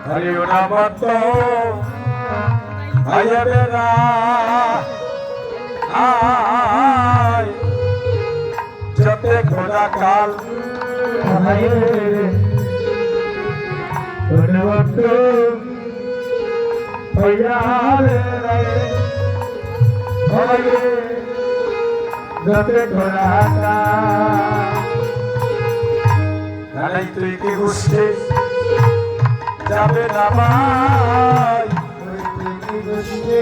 हरिओ नाम तो आयरा आय जते घोड़ा काल जते घोड़ा काल तुई की गुस्से जाबे ना भाई तुई की गुस्से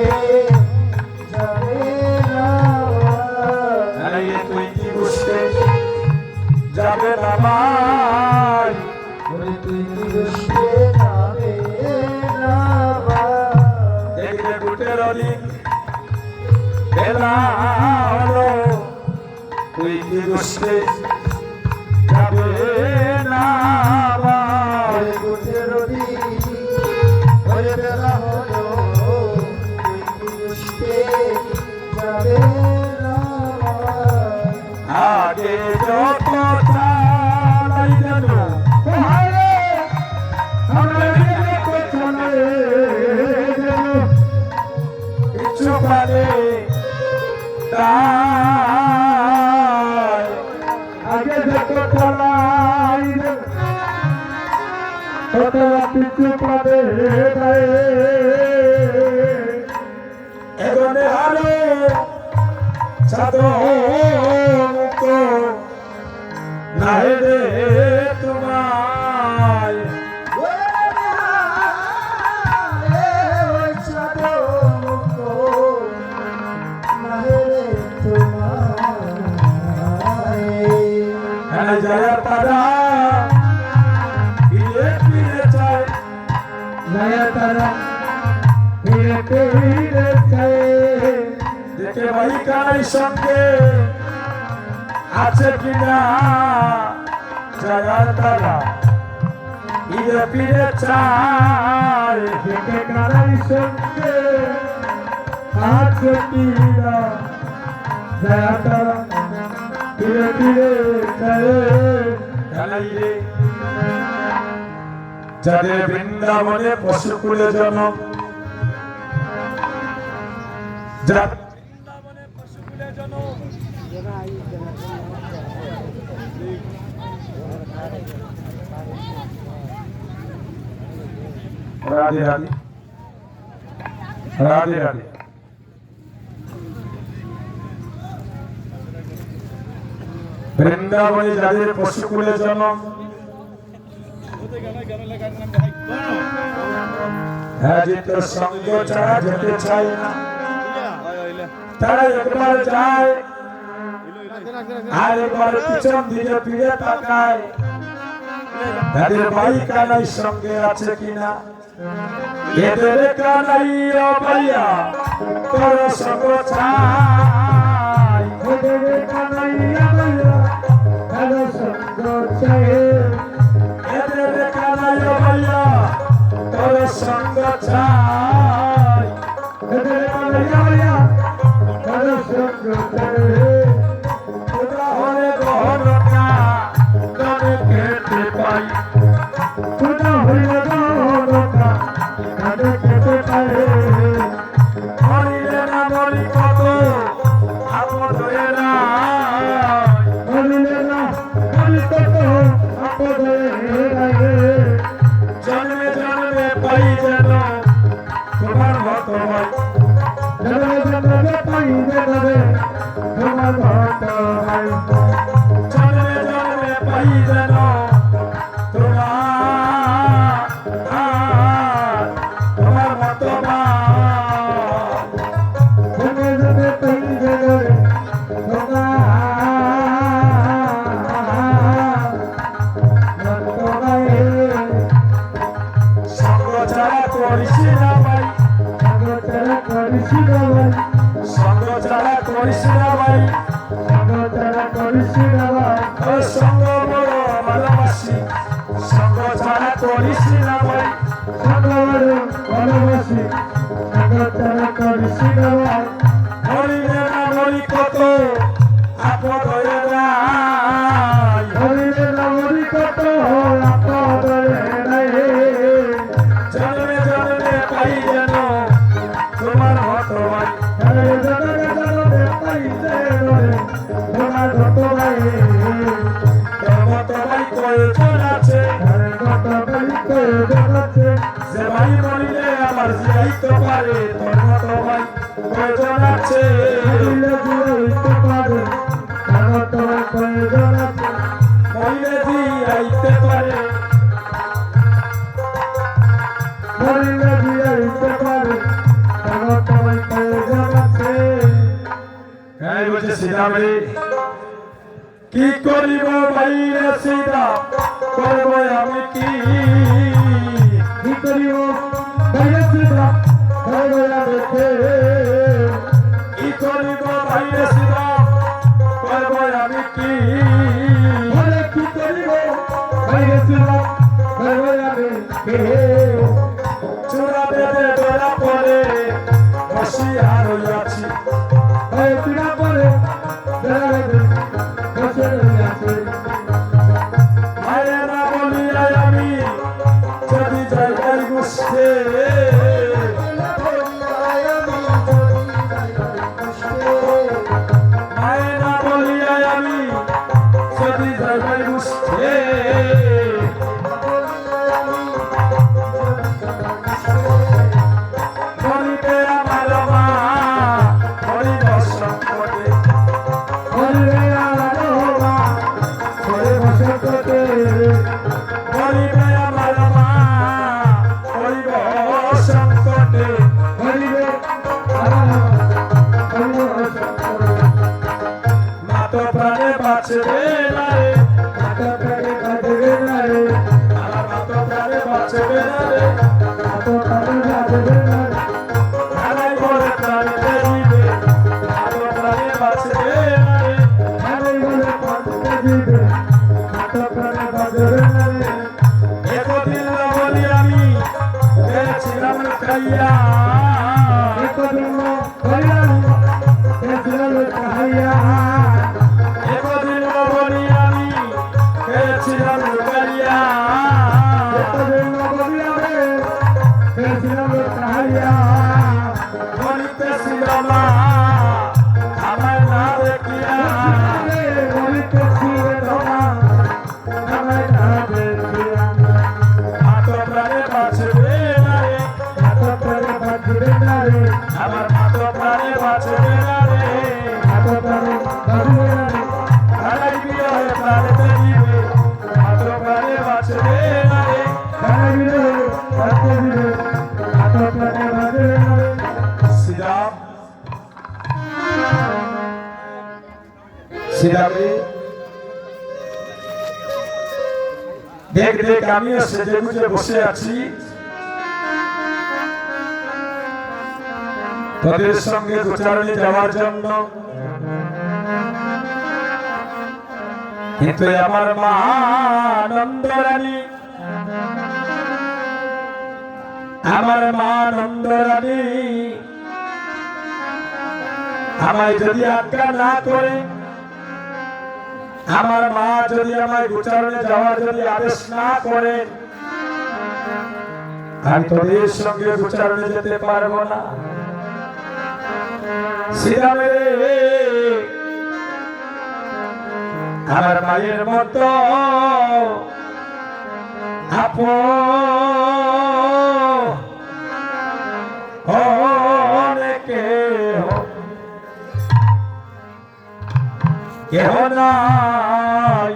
जाबे ना भाई तुई की गुस्से जाबे ना भाई तुई की गुस्से जाबे ना भाई देखले गुटेर दिन बेला हलो तुई की गुस्से जाबे ना भाई गुटेर दिन बेला हलो तुई की गुस्से जाबे ना भाई आगे যত চালাই যেন ওহারে আমরা দেখতে চলে যেন কিছু পারে তাই আগে যত চালাই তত কিছু পারে তাই এগোনে হারে সাধক নাই রে তোমায় সাধক নাই রে তোমায় জয়া তারা ফিরে ফিরে চায় জয়া তারা ফিরে ফিরে চায় দেখে ভাই কার সঙ্গে আছে কিনা জয়ার তারা ফিরে ফিরে চায় দেখে কার সঙ্গে আছে কিনা জয়ার তারা ফিরে ফিরে চায় যাদের বৃন্দাবনে পশুকুলে জন্ম राधे राधे राधे राधे বৃন্দাবনে যাদের পশুকুলে জন্ম হ্যাঁ যেতে সঙ্গ ছাড়া যেতে চাই না তারা একবার যায় আর একবার পিছন দিকে ফিরে তাকায় তাদের ভাই কানাই সঙ্গে আছে কিনা এদের কানাই ভাইয়া তোর সঙ্গ চাই এদের কানাই ভাইয়া তোর সঙ্গ চাই এদের কানাই ভাইয়া তোর সঙ্গ চাই এদের কানাই ভাইয়া তোর সঙ্গ চাই তোরা হলে গহরটা কানে খেতে পাই তোরা হলে গহরটা কানে খেতে পাই মরিলে না মরি কত আপদ হয়ে না মরিলে না মরি কত আপদ হয়ে না জন্মে জন্মে পাই যেন তোমার মত হয় জন্মে জন্মে পাই যেন তোমার মত হয় জন্মে জন্মে পাই যেন তোমার মত জন্মে জন্মে পাই যেন সঙ্গ ছাড়া করিস না ভাই সঙ্গ ছাড়া করিস না ভাই সঙ্গ ছাড়া করিস না ভাই সঙ্গ ছাড়া করিস না ভাই সঙ্গ বড় ভালোবাসি সঙ্গ ছাড়া করিস না ভাই সঙ্গ বড় ভালোবাসি সঙ্গ ছাড়া করিস না ভাই মরিলে না মরি কত আপদ হয়ে না প্রয়োজন আছে মরিলে দিয়াইতে পারে আমার তোমার প্রয়োজন আছে মরিলে দিয়াইতে পারে মরিলে দিয়াইতে পারে আমার তোমার প্রয়োজন আছে এই বলছে সীতাম রে কি করিব বাইরে সীতা করব আমি কি কি করিব বাইরে সীতা ভগবান দেখে কি করিব বাইরে সীতা করব আমি কি বলে কি করিব বাইরে সীতা ভগবান দেখে চূড়া বেঁধে বেড়া পরে বসিয়া রইয়াছি চূড়া পরে বেড়াবে বসে রইয়াছে মায়ের না বলিয়া আমি যদি যাই গুছতে মায়ের না বলিয়া আমি যদি যাই গুছতে মরিবে আমার মা মরিব সংকটে মরিবে আমার মা ঘরে বসে কোটে মরিবে আমার মা মরিব সংকটে মরিবে আমার মা মরিবে সংকটে মা তো প্রাণে বাঁচবে না রে মাতা প্রাণে বাঁধবে না রে আমার মা তো প্রাণে বাঁচবে না রে মাতা প্রাণে বাঁধবে না রে প্রাণে করে প্রাণে দিবে মা তো প্রাণে বাঁচবে না রে আমি বলে পাঁচতে দিবে মাতা প্রাণে বাঁধবে না রে একদিন বলি আমি গেছিলাম খাইয়া একদিন হইলাম এসরাল কাহিয়া একদিন বলি আমি গেছিলাম খাইয়া একদিন বলিয়াবে এসরাল কাহিয়া বলিতেছিলাম আমার না দেখিয়া বলিতে ছিল তোমা আমায় না দেখিয়া মাতো প্রাণে বাঁচবে না রে মাতা প্রাণে বাঁধবে না রে আমার মাতো প্রাণে বাঁচবে না রে মাতা প্রাণে বাঁধবে না রে হারাই বিয়ে হয়ে প্রাণে দিবে মাতো প্রাণে বাঁচবে না রে প্রাণে দিবে বাঁধতে দিবে মাতা প্রাণে বাঁধবে না রে শ্রীরাম শ্রীরাম রে দেখ দেখ আমিও সেজে গুজে বসে আছি তোদের সঙ্গে গোচারণে যাওয়ার জন্য কিন্তু আমার মা নন্দরানী আমার মা নন্দরানী আমায় যদি আজ্ঞা না করে আমার মা যদি আমায় গোচারণে যাওয়ার যদি আদেশ না করে আমি তোদের সঙ্গে গোচারণে যেতে পারবো না শ্রীরামে আমার মায়ের মতো অনেকে কেহ নাই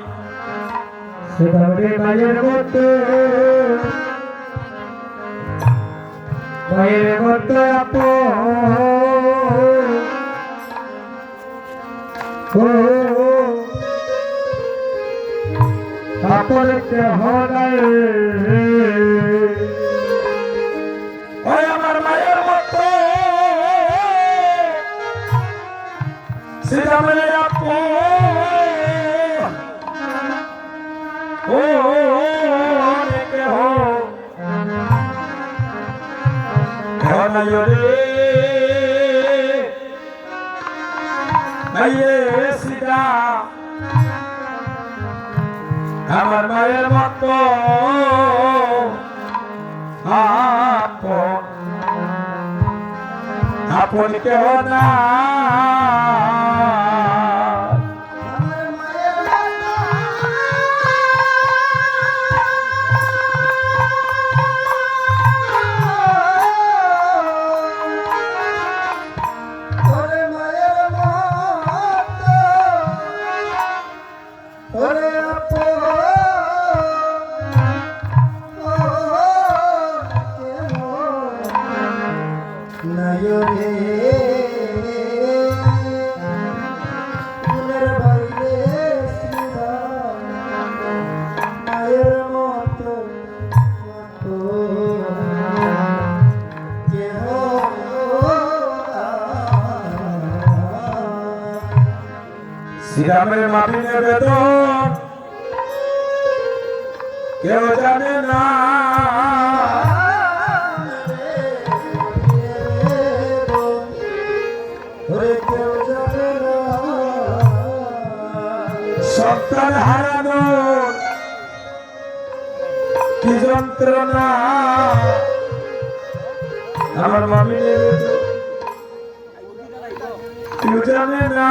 সেভাবে মায়ের মতো আপন কেহ নাই ওই আমার মায়ের মতো শ্রীরামের ও কেহ নাই রে মাইয়ে সীতা আমার মায়ের মতো আপন আপন কেহ না নয়নে ফুলের বাইরে শ্রীরাম মায়ের মতো কেহ শ্রীরামের মাটি নেবে তো কেউ জানে না কেউ জানে না সন্তান হারানো কি যন্ত্রণা আমার মামি নেবে তো কেউ জানে না